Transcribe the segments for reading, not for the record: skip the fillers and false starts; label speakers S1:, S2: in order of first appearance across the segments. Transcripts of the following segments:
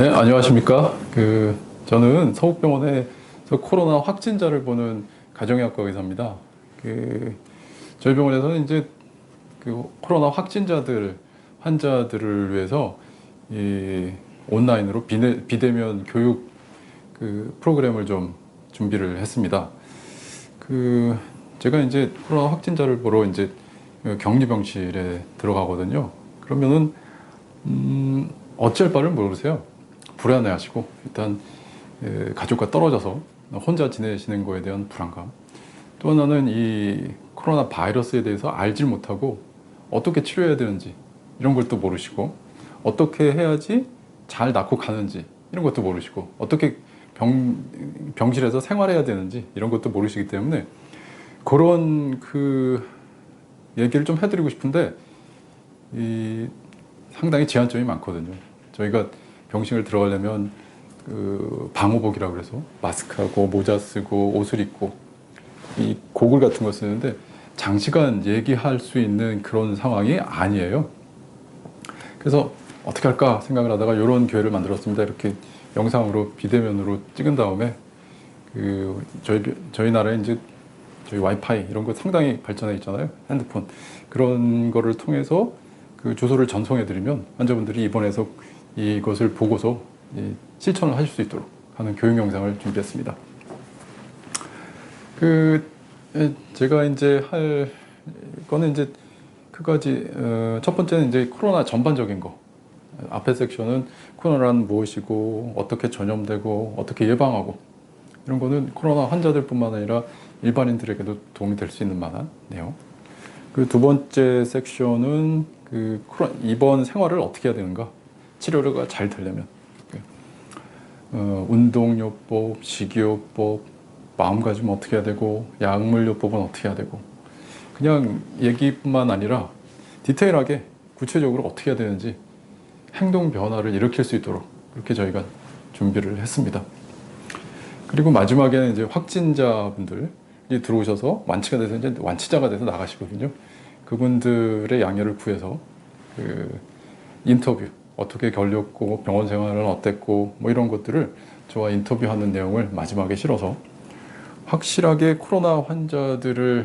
S1: 네, 안녕하십니까. 저는 서울병원에서 코로나 확진자를 보는 가정의학과 의사입니다. 저희 병원에서는 이제 코로나 환자들을 위해서 온라인으로 비대면 교육 프로그램을 좀 준비를 했습니다. 제가 이제 코로나 확진자를 보러 이제 격리병실에 들어가거든요. 그러면은, 어쩔 바를 모르세요. 불안해하시고 일단 가족과 떨어져서 혼자 지내시는 거에 대한 불안감, 또 하나는 이 코로나 바이러스에 대해서 알질 못하고 어떻게 치료해야 되는지 이런 걸 또 모르시고, 어떻게 해야지 잘 낫고 가는지 이런 것도 모르시고, 어떻게 병실에서 생활해야 되는지 이런 것도 모르시기 때문에 그런 얘기를 좀 해드리고 싶은데 상당히 제한점이 많거든요. 저희가 병실을 들어가려면 방호복이라고 그래서 마스크하고 모자 쓰고 옷을 입고 이 고글 같은 거 쓰는데 장시간 얘기할 수 있는 그런 상황이 아니에요. 그래서 어떻게 할까 생각을 하다가 이런 기회를 만들었습니다. 이렇게 영상으로 비대면으로 찍은 다음에 저희 나라에 이제 저희 와이파이 이런 거 상당히 발전해 있잖아요. 핸드폰 그런 거를 통해서 주소를 전송해 드리면 환자분들이 입원해서 이것을 보고서 실천을 하실 수 있도록 하는 교육 영상을 준비했습니다. 제가 이제 할 거는 이제 그까지 첫 번째는 이제 코로나 전반적인 거. 앞에 섹션은 코로나란 무엇이고 어떻게 전염되고 어떻게 예방하고 이런 거는 코로나 환자들뿐만 아니라 일반인들에게도 도움이 될 수 있는 만한 내용. 두 번째 섹션은 입원 생활을 어떻게 해야 되는가, 치료가 잘 되려면 운동요법, 식이요법, 마음가짐 어떻게 해야 되고, 약물요법은 어떻게 해야 되고, 그냥 얘기뿐만 아니라 디테일하게 구체적으로 어떻게 해야 되는지 행동 변화를 일으킬 수 있도록 그렇게 저희가 준비를 했습니다. 그리고 마지막에는 이제 확진자분들이 들어오셔서 완치가 돼서 이제 완치자가 돼서 나가시거든요. 그분들의 양해를 구해서 인터뷰, 어떻게 걸렸고 병원 생활은 어땠고 뭐 이런 것들을 저와 인터뷰하는 내용을 마지막에 실어서 확실하게 코로나 환자들이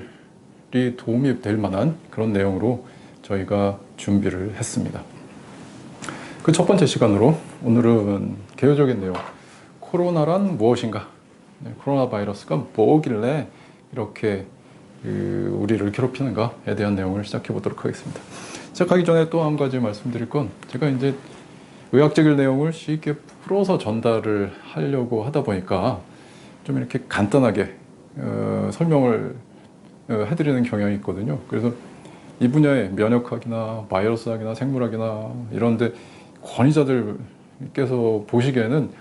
S1: 도움이 될 만한 그런 내용으로 저희가 준비를 했습니다. 첫 번째 시간으로 오늘은 개요적인 내용, 코로나란 무엇인가, 코로나 바이러스가 뭐길래 이렇게 우리를 괴롭히는가에 대한 내용을 시작해 보도록 하겠습니다. 시작하기 전에 또 한 가지 말씀드릴 건, 제가 이제 의학적인 내용을 쉽게 풀어서 전달을 하려고 하다 보니까 좀 이렇게 간단하게 설명을 해드리는 경향이 있거든요. 그래서 이 분야의 면역학이나 바이러스학이나 생물학이나 이런데 권위자들께서 보시기에는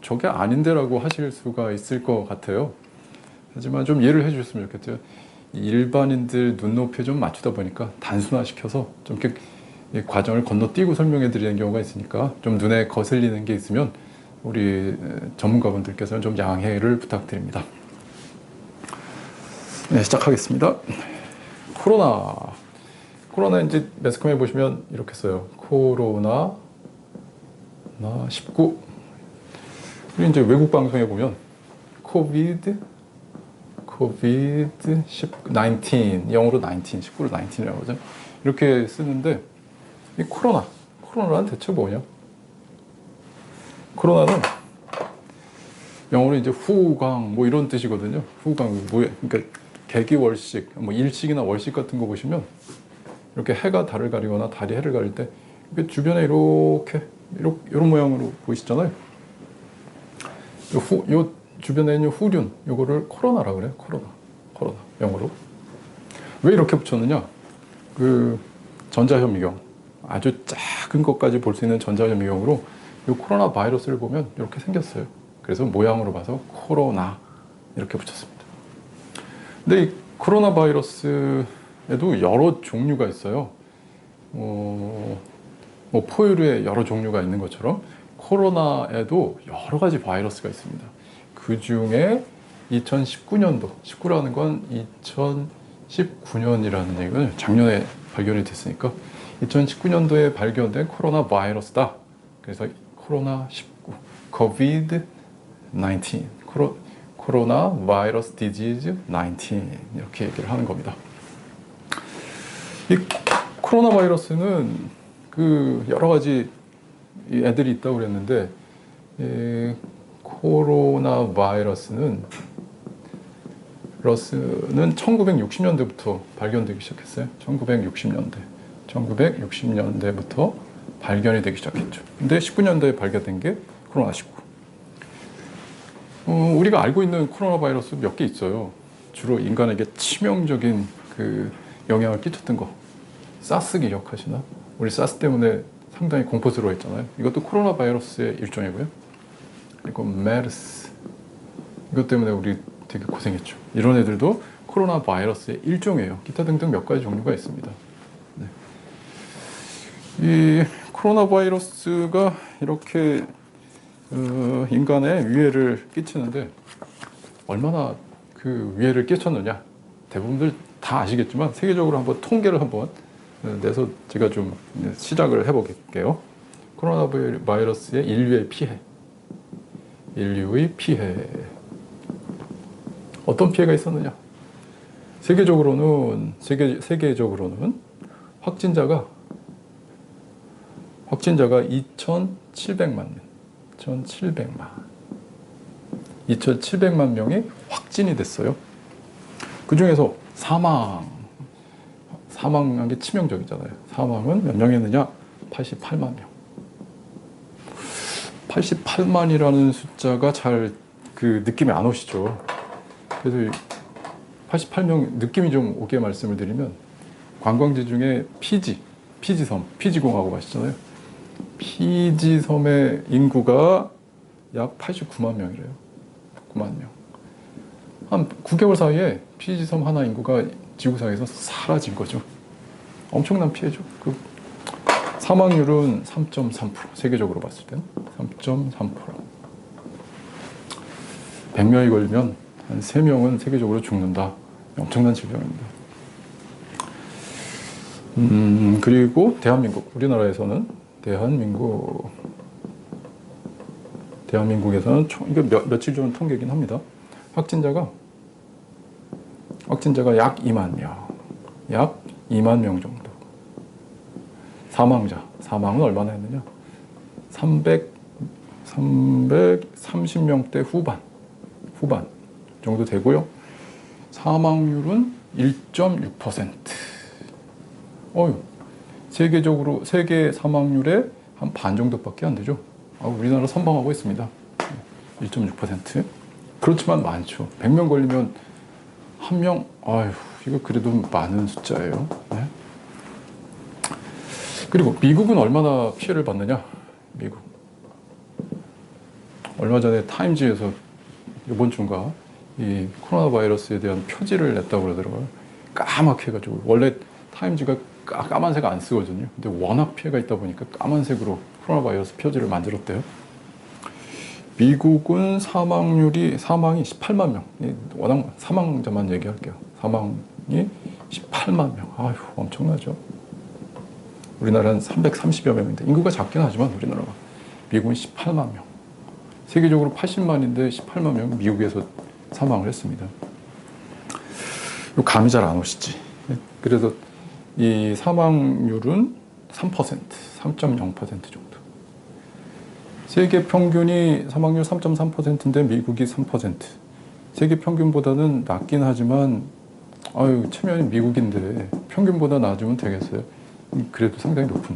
S1: 저게 아닌데라고 하실 수가 있을 것 같아요. 하지만 좀 이해를 해주셨으면 좋겠어요. 일반인들 눈높이에 좀 맞추다 보니까 단순화시켜서 좀 이렇게 과정을 건너뛰고 설명해 드리는 경우가 있으니까 좀 눈에 거슬리는 게 있으면 우리 전문가분들께서는 좀 양해를 부탁드립니다. 네, 시작하겠습니다. 코로나 이제 매스컴에 보시면 이렇게 써요. 코로나 19. 그리고 이제 외국 방송에 보면 코비드 19, 영어로 19를 19이라고 하죠. 이렇게 쓰는데 이 코로나는 대체 뭐냐? 코로나는 영어로 이제 후광 뭐 이런 뜻이거든요. 후광 그러니까 개기월식, 뭐 일식이나 월식 같은 거 보시면 이렇게 해가 달을 가리거나 달이 해를 가릴 때 이렇게 주변에 이런 모양으로 보이시잖아요. 요 주변에 있는 후륜, 요거를 코로나라고 그래요. 코로나 영어로. 왜 이렇게 붙였느냐? 전자현미경, 아주 작은 것까지 볼 수 있는 전자현미경으로 요 코로나 바이러스를 보면 이렇게 생겼어요. 그래서 모양으로 봐서 코로나 이렇게 붙였습니다. 근데 이 코로나 바이러스에도 여러 종류가 있어요. 뭐 포유류에 여러 종류가 있는 것처럼 코로나에도 여러 가지 바이러스가 있습니다. 그 중에 2019년도, 19라는 건 2019년이라는 얘기는 작년에 발견이 됐으니까 2019년도에 발견된 코로나 바이러스다. 그래서 코로나19, COVID-19, 코로나 바이러스 디지즈 19 이렇게 얘기를 하는 겁니다. 이 코로나 바이러스는 그 여러 가지 애들이 있다고 그랬는데, 코로나 바이러스는 1960년대부터 발견되기 시작했어요. 1960년대부터 발견이 되기 시작했죠. 근데 19년대에 발견된 게 코로나19. 우리가 알고 있는 코로나 바이러스 몇 개 있어요. 주로 인간에게 치명적인 그 영향을 끼쳤던 거. 사스 기억하시나? 우리 사스 때문에 상당히 공포스러워했잖아요. 이것도 코로나 바이러스의 일종이고요. 그리고 메르스. 이것 때문에 우리 되게 고생했죠. 이런 애들도 코로나 바이러스의 일종이에요. 기타 등등 몇 가지 종류가 있습니다. 네. 이 코로나 바이러스가 이렇게 인간에 위해를 끼치는데 얼마나 그 위해를 끼쳤느냐, 대부분들 다 아시겠지만 세계적으로 한번 통계를 한번 내서 제가 좀 시작을 해보게요. 코로나 바이러스의 인류의 피해. 어떤 피해가 있었느냐? 세계적으로는 확진자가 2,700만 명. 2,700만 명이 확진이 됐어요. 그 중에서 사망한 게 치명적이잖아요. 사망은 몇 명이었느냐? 88만 명. 88만이라는 숫자가 잘 그 느낌이 안 오시죠. 그래서 88명 느낌이 좀 오게 말씀을 드리면, 관광지 중에 피지공화국 아시잖아요. 피지섬의 인구가 약 89만 명이래요. 9만 명. 한 9개월 사이에 피지섬 하나 인구가 지구상에서 사라진 거죠. 엄청난 피해죠. 그 사망률은 3.3%. 세계적으로 봤을 때는 3.3%. 100명이 걸리면 한 3명은 세계적으로 죽는다. 엄청난 질병입니다. 그리고 대한민국, 우리나라에서는 대한민국에서는 이거 며칠 전 통계긴 합니다. 확진자가 약 2만 명 정도. 사망은 얼마나 했느냐? 330명대 후반 정도 되고요. 사망률은 1.6%. 세계 사망률의 한 반 정도밖에 안 되죠. 우리나라 선방하고 있습니다. 1.6%. 그렇지만 많죠. 100명 걸리면 한 명, 이거 그래도 많은 숫자예요. 네. 그리고 미국은 얼마나 피해를 받느냐? 미국. 얼마 전에 타임즈에서 이번 주인가 이 코로나 바이러스에 대한 표지를 냈다고 그러더라고요. 까맣게 해가지고. 원래 타임즈가 까만색 안 쓰거든요. 근데 워낙 피해가 있다 보니까 까만색으로 코로나 바이러스 표지를 만들었대요. 미국은 사망이 18만 명. 워낙 사망자만 얘기할게요. 사망이 18만 명. 엄청나죠. 우리나라는 330여 명인데 인구가 작긴 하지만 우리나라가. 미국은 18만 명. 세계적으로 80만인데 18만 명 미국에서 사망을 했습니다. 감이 잘 안 오시지. 그래서 이 사망률은 3.0% 정도. 세계 평균이 사망률 3.3%인데 미국이 3%. 세계 평균보다는 낮긴 하지만 체면이 미국인데 평균보다 낮으면 되겠어요. 그래도 상당히 높은.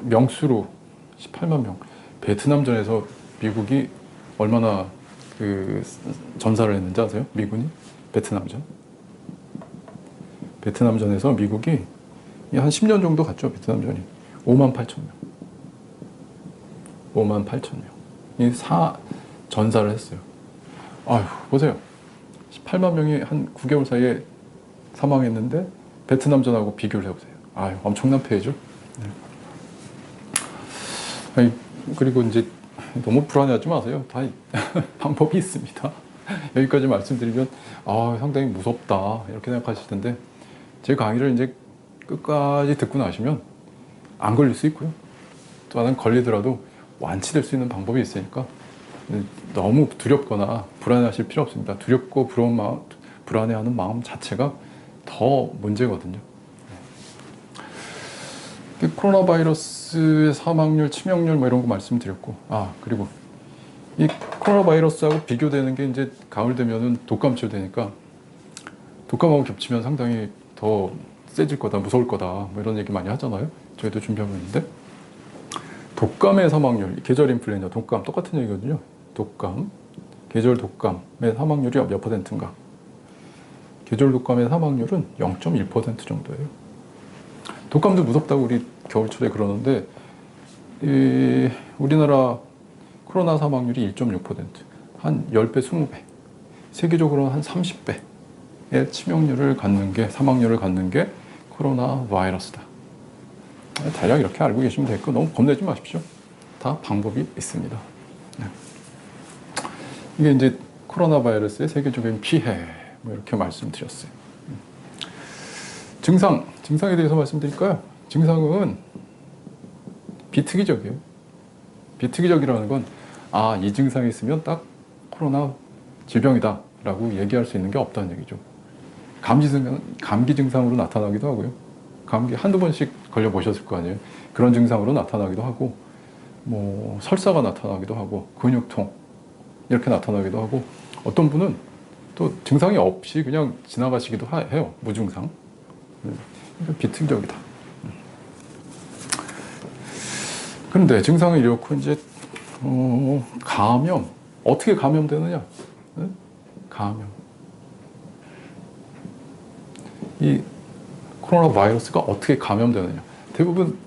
S1: 명수로 18만 명. 베트남전에서 미국이 얼마나 그 전사를 했는지 아세요? 미군이? 베트남전에서 미국이 한 10년 정도 갔죠. 베트남전이 5만 8천 명이 전사를 했어요. 보세요. 18만 명이 한 9개월 사이에 사망했는데 베트남전하고 비교를 해보세요. 엄청난 피해죠. 네. 그리고 이제 너무 불안해하지 마세요. 다 방법이 있습니다. 여기까지 말씀드리면 상당히 무섭다 이렇게 생각하실 텐데, 제 강의를 이제 끝까지 듣고 나시면 안 걸릴 수 있고요. 또는 걸리더라도 완치될 수 있는 방법이 있으니까 너무 두렵거나 불안해하실 필요 없습니다. 두렵고 불안해하는 마음 자체가 더 문제거든요. 코로나 바이러스의 사망률, 치명률 뭐 이런 거 말씀드렸고, 그리고 이 코로나 바이러스하고 비교되는 게 이제 가을 되면은 독감철 되니까 독감하고 겹치면 상당히 더 세질 거다, 무서울 거다, 뭐 이런 얘기 많이 하잖아요. 저희도 준비하고 있는데, 독감의 사망률, 계절 인플루엔자, 독감 똑같은 얘기거든요. 독감, 계절 독감의 사망률이 몇 %인가? 계절 독감의 사망률은 0.1% 정도예요. 독감도 무섭다고 우리 겨울철에 그러는데, 우리나라 코로나 사망률이 1.6%, 한 10배, 20배, 세계적으로는 한 30배의 치명률을 갖는 게, 사망률을 갖는 게 코로나 바이러스다. 대략 이렇게 알고 계시면 될 거, 너무 겁내지 마십시오. 다 방법이 있습니다. 이게 이제 코로나 바이러스의 세계적인 피해, 뭐 이렇게 말씀드렸어요. 증상에 대해서 말씀드릴까요? 증상은 비특이적이에요. 비특이적이라는 건, 이 증상이 있으면 딱 코로나 질병이다 라고 얘기할 수 있는 게 없다는 얘기죠. 감기 증상으로 나타나기도 하고요. 감기 한두 번씩 걸려보셨을 거 아니에요. 그런 증상으로 나타나기도 하고, 뭐 설사가 나타나기도 하고, 근육통 이렇게 나타나기도 하고, 어떤 분은 또 증상이 없이 그냥 지나가시기도 해요. 무증상. 비특이적이다. 그런데 증상을 이렇고 이제 감염, 어떻게 감염되느냐? 감염. 이 코로나 바이러스가 어떻게 감염되느냐? 대부분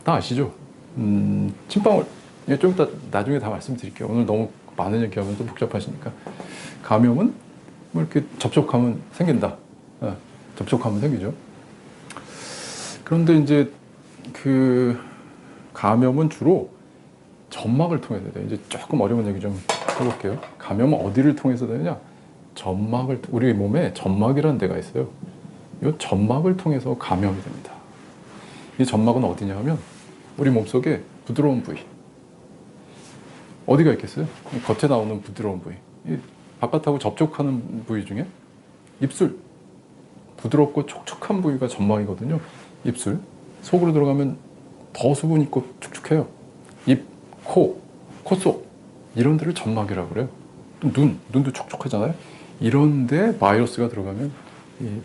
S1: 다 아시죠? 침방울, 좀 이따 나중에 다 말씀드릴게요. 오늘 너무 많은 얘기하면 또 복잡하시니까. 감염은 뭐 이렇게 접촉하면 생긴다. 접촉하면 생기죠. 그런데 이제 그 감염은 주로 점막을 통해서 돼요. 이제 조금 어려운 얘기 좀 해볼게요. 감염은 어디를 통해서 되느냐? 우리 몸에 점막이라는 데가 있어요. 이 점막을 통해서 감염이 됩니다. 이 점막은 어디냐 하면 우리 몸속에 부드러운 부위. 어디가 있겠어요? 겉에 나오는 부드러운 부위. 바깥하고 접촉하는 부위 중에 입술. 부드럽고 촉촉한 부위가 점막이거든요. 입술. 속으로 들어가면 더 수분 있고 축축해요. 입, 코, 콧속 이런 데를 점막이라고 그래요. 또 눈도 촉촉하잖아요. 이런 데 바이러스가 들어가면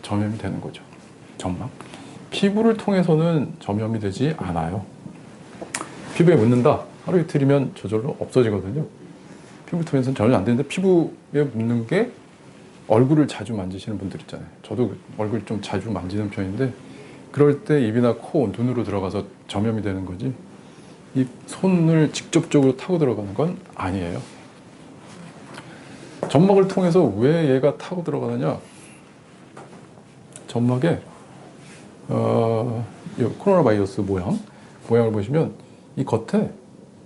S1: 점염이 되는 거죠. 점막. 피부를 통해서는 점염이 되지 않아요. 피부에 묻는다. 하루 이틀이면 저절로 없어지거든요. 피부 통해서는 전혀 안 되는데, 피부에 묻는 게 얼굴을 자주 만지시는 분들 있잖아요. 저도 얼굴 좀 자주 만지는 편인데, 그럴 때 입이나 코, 눈으로 들어가서 점염이 되는 거지, 이 손을 직접적으로 타고 들어가는 건 아니에요. 점막을 통해서 왜 얘가 타고 들어가느냐? 점막에 코로나 바이러스 모양을 보시면 이 겉에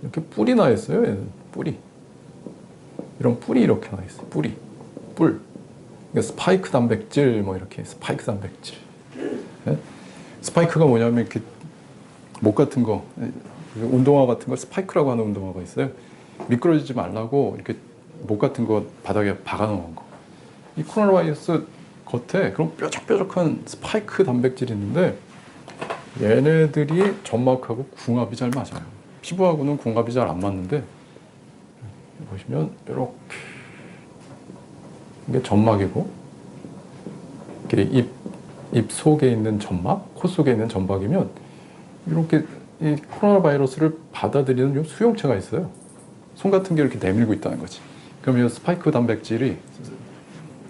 S1: 이렇게 뿔이 나 있어요. 얘는 뿔이. 이런 뿔이 이렇게 나 있어요. 뿔. 그러니까 스파이크 단백질, 뭐 이렇게 스파이크 단백질. 네? 스파이크가 뭐냐면 이렇게 목 같은 거, 운동화 같은 걸 스파이크라고 하는 운동화가 있어요. 미끄러지지 말라고 이렇게 목 같은 거 바닥에 박아 놓은 거. 이 코로나 바이러스 겉에 그런 뾰족뾰족한 스파이크 단백질이 있는데, 얘네들이 점막하고 궁합이 잘 맞아요. 피부하고는 궁합이 잘 안 맞는데, 보시면 이렇게 이게 점막이고, 이게 입 속에 있는 점막, 코 속에 있는 점막이면 이렇게 이 코로나 바이러스를 받아들이는 요 수용체가 있어요. 손 같은 게 이렇게 내밀고 있다는 거지. 그럼 이 스파이크 단백질이,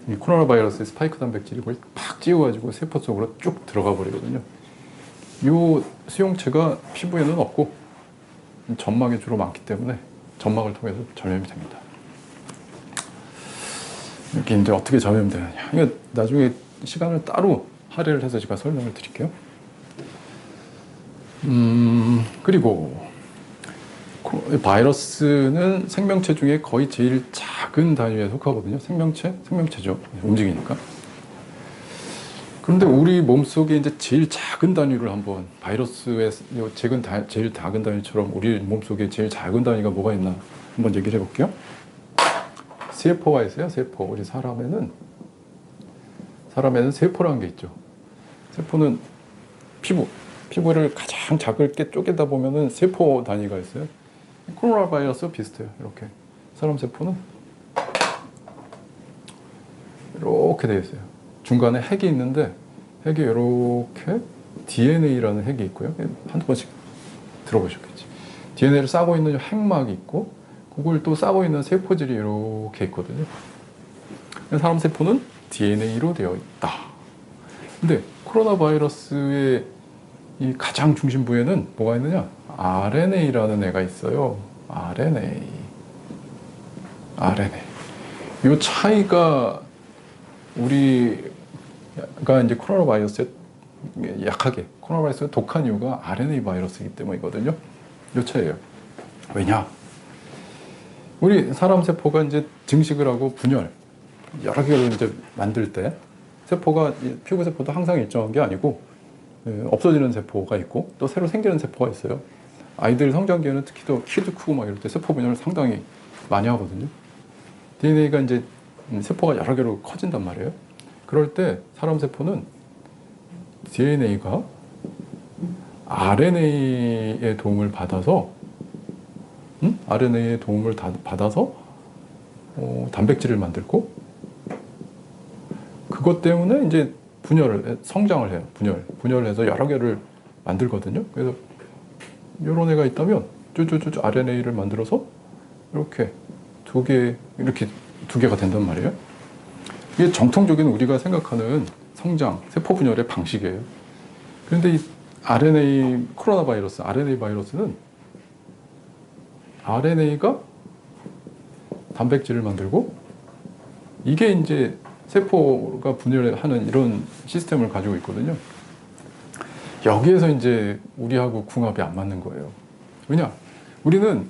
S1: 이 코로나 바이러스의 스파이크 단백질이 그걸 팍 찌워가지고 세포 속으로 쭉 들어가 버리거든요. 이 수용체가 피부에는 없고 점막에 주로 많기 때문에 점막을 통해서 전염이 됩니다. 이렇게 이제 어떻게 전염되느냐. 이거 나중에 시간을 따로 할애를 해서 제가 설명을 드릴게요. 그리고 바이러스는 생명체 중에 거의 제일 작은 단위에 속하거든요. 생명체죠. 움직이니까. 그런데 우리 몸속에 이제 제일 작은 단위를 한번 바이러스의 제일 작은 단위처럼 우리 몸속에 제일 작은 단위가 뭐가 있나 한번 얘기를 해볼게요. 세포가 있어요. 세포. 우리 사람에는 세포라는 게 있죠. 세포는 피부를 가장 작게 쪼개다 보면은 세포 단위가 있어요. 코로나 바이러스 비슷해요. 이렇게 사람 세포는 이렇게 되어 있어요. 중간에 핵이 있는데 핵이 이렇게 DNA라는 핵이 있고요. 한두 번씩 들어보셨겠지. DNA를 싸고 있는 핵막이 있고 그걸 또 싸고 있는 세포질이 이렇게 있거든요. 사람 세포는 DNA로 되어 있다. 근데 코로나 바이러스의 이 가장 중심부에는 뭐가 있느냐? RNA라는 애가 있어요. RNA. 이 차이가 우리가 이제 코로나 바이러스에 약하게, 코로나 바이러스가 독한 이유가 RNA 바이러스이기 때문이거든요. 이 차이예요. 왜냐? 우리 사람 세포가 이제 증식을 하고 분열, 여러 개를 이제 만들 때 세포가, 피부 세포도 항상 일정한 게 아니고 없어지는 세포가 있고 또 새로 생기는 세포가 있어요. 아이들 성장기에는 특히 더 키도 크고 막 이럴 때 세포 분열을 상당히 많이 하거든요. DNA가 이제 세포가 여러 개로 커진단 말이에요. 그럴 때 사람 세포는 DNA가 RNA의 도움을 받아서 단백질을 만들고 그것 때문에 이제 성장을 해요. 분열을 해서 여러 개를 만들거든요. 그래서 이런 애가 있다면 쭈쭈쭈 RNA를 만들어서 이렇게 두 개가 된단 말이에요. 이게 정통적인 우리가 생각하는 성장, 세포 분열의 방식이에요. 그런데 이 코로나 바이러스, RNA 바이러스는 RNA가 단백질을 만들고 이게 이제 세포가 분열하는 이런 시스템을 가지고 있거든요. 여기에서 이제 우리하고 궁합이 안 맞는 거예요. 왜냐? 우리는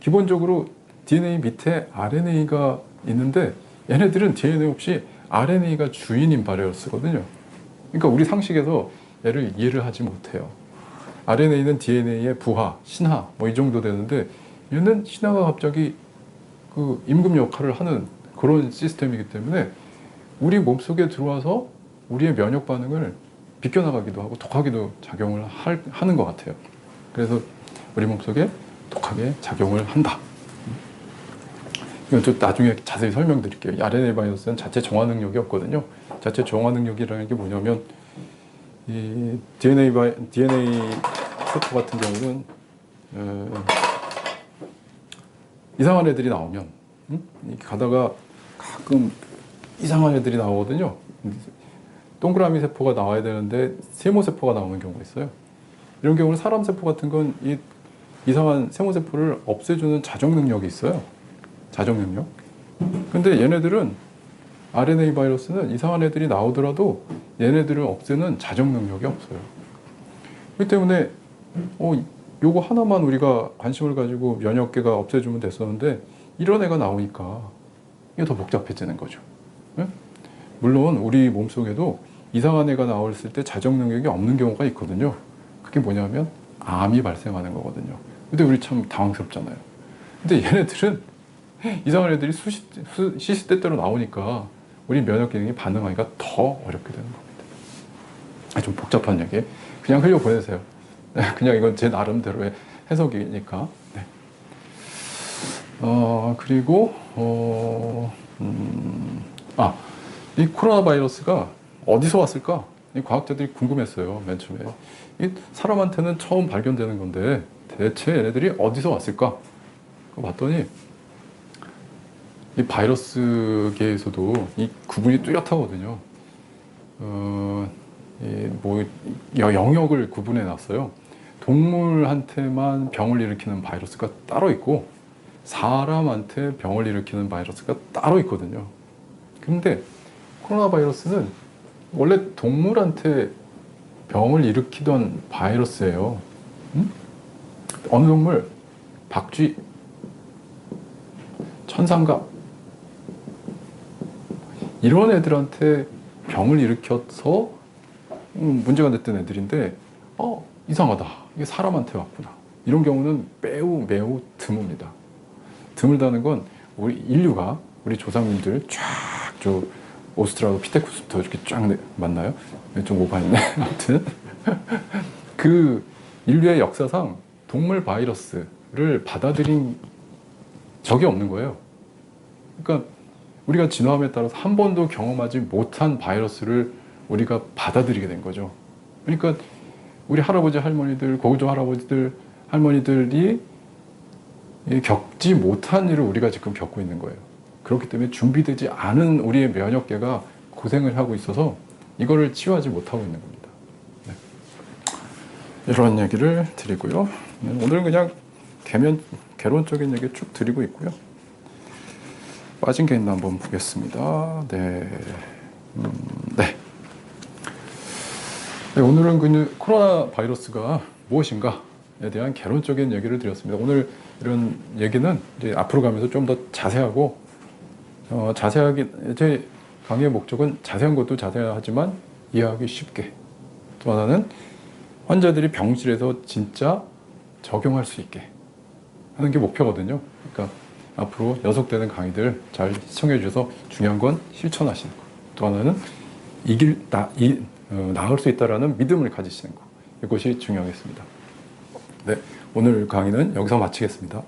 S1: 기본적으로 DNA 밑에 RNA가 있는데 얘네들은 DNA 없이 RNA가 주인인 바이러스거든요. 그러니까 우리 상식에서 얘를 이해를 하지 못해요. RNA는 DNA의 부하, 신하 뭐 이 정도 되는데 얘는 신하가 갑자기 그 임금 역할을 하는 그런 시스템이기 때문에 우리 몸속에 들어와서 우리의 면역 반응을 비껴나가기도 하고 독하게도 작용을 하는 것 같아요. 그래서 우리 몸속에 독하게 작용을 한다. 이건 좀 나중에 자세히 설명드릴게요. RNA 바이러스는 자체 정화 능력이 없거든요. 자체 정화 능력이라는 게 뭐냐면 이 DNA 세포 같은 경우는 이상한 애들이 나오면 가다가 가끔 이상한 애들이 나오거든요. 동그라미 세포가 나와야 되는데 세모 세포가 나오는 경우가 있어요. 이런 경우는 사람 세포 같은 건 이 이상한 세모 세포를 없애주는 자정 능력이 있어요. 자정 능력. 근데 얘네들은 RNA 바이러스는 이상한 애들이 나오더라도 얘네들을 없애는 자정 능력이 없어요. 그렇기 때문에 요거 하나만 우리가 관심을 가지고 면역계가 없애주면 됐었는데 이런 애가 나오니까 이게 더 복잡해지는 거죠. 네? 물론 우리 몸속에도 이상한 애가 나왔을 때 자정 능력이 없는 경우가 있거든요. 그게 뭐냐면 암이 발생하는 거거든요. 근데 우리 참 당황스럽잖아요. 근데 얘네들은 이상한 애들이 시시때때로 나오니까 우리 면역 기능이 반응하기가 더 어렵게 되는 겁니다. 좀 복잡한 얘기 그냥 흘려보내세요. 그냥 이건 제 나름대로의 해석이니까. 네. 그리고 이 코로나 바이러스가 어디서 왔을까? 이 과학자들이 궁금했어요. 맨 처음에 이 사람한테는 처음 발견되는 건데 대체 얘네들이 어디서 왔을까? 봤더니 이 바이러스계에서도 이 구분이 뚜렷하거든요. 영역을 구분해 놨어요. 동물한테만 병을 일으키는 바이러스가 따로 있고 사람한테 병을 일으키는 바이러스가 따로 있거든요. 그런데 코로나 바이러스는 원래 동물한테 병을 일으키던 바이러스예요. 어느 동물? 박쥐, 천상갑 이런 애들한테 병을 일으켜서 문제가 됐던 애들인데 이상하다. 이게 사람한테 왔구나. 이런 경우는 매우 드뭅니다. 드물다는 건 우리 인류가 우리 조상님들 쫙 오스트랄로피테쿠스부터 이렇게 쫙 맞나요? 좀 오버했네. 아무튼 그 인류의 역사상 동물 바이러스를 받아들인 적이 없는 거예요. 그러니까 우리가 진화함에 따라서 한 번도 경험하지 못한 바이러스를 우리가 받아들이게 된 거죠. 그러니까 우리 할아버지 할머니들, 고조 할아버지들 할머니들이 겪지 못한 일을 우리가 지금 겪고 있는 거예요. 그렇기 때문에 준비되지 않은 우리의 면역계가 고생을 하고 있어서 이거를 치유하지 못하고 있는 겁니다. 네. 이런 얘기를 드리고요. 오늘은 그냥 개론적인 얘기 쭉 드리고 있고요. 빠진 게 있나 한번 보겠습니다. 네. 네. 네, 오늘은 그 코로나 바이러스가 무엇인가에 대한 개론적인 얘기를 드렸습니다. 오늘 이런 얘기는 이제 앞으로 가면서 좀 더 자세하고 자세하게 제 강의의 목적은 자세한 것도 자세하지만 이해하기 쉽게, 또 하나는 환자들이 병실에서 진짜 적용할 수 있게 하는 게 목표거든요. 그러니까 앞으로 연속되는 강의들 잘 시청해 주셔서 중요한 건 실천하시는 거, 또 하나는 나을 수 있다라는 믿음을 가지시는 거, 이것이 중요하겠습니다. 네, 오늘 강의는 여기서 마치겠습니다.